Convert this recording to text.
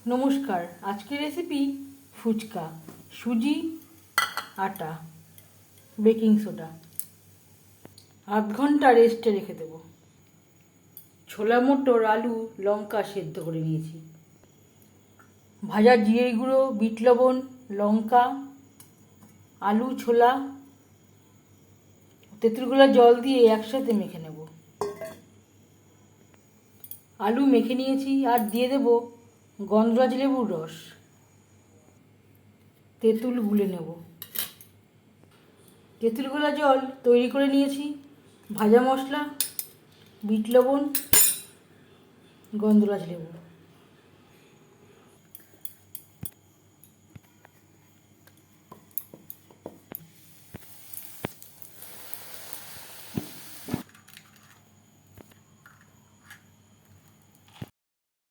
নমস্কার, আজকের রেসিপি ফুচকা। সুজি, আটা, বেকিং সোডা। আধ ঘন্টা রেস্টে রেখে দেবো। ছোলা মটর, আলু, লঙ্কা সেদ্ধ করে নিয়েছি। ভাজা জিরে গুঁড়ো, বিট লবণ, লঙ্কা, আলু, ছোলা, তেঁতুল গোলা জল দিয়ে একসাথে মেখে নেব। আলু মেখে নিয়েছি আর দিয়ে দেব গন্ধরাজ লেবুর রস। তেঁতুল গুলে নেব। তেঁতুল গোলা জল তৈরি করে নিয়েছি। ভাজা মশলা, বিট লবণ, গন্ধরাজ লেবু।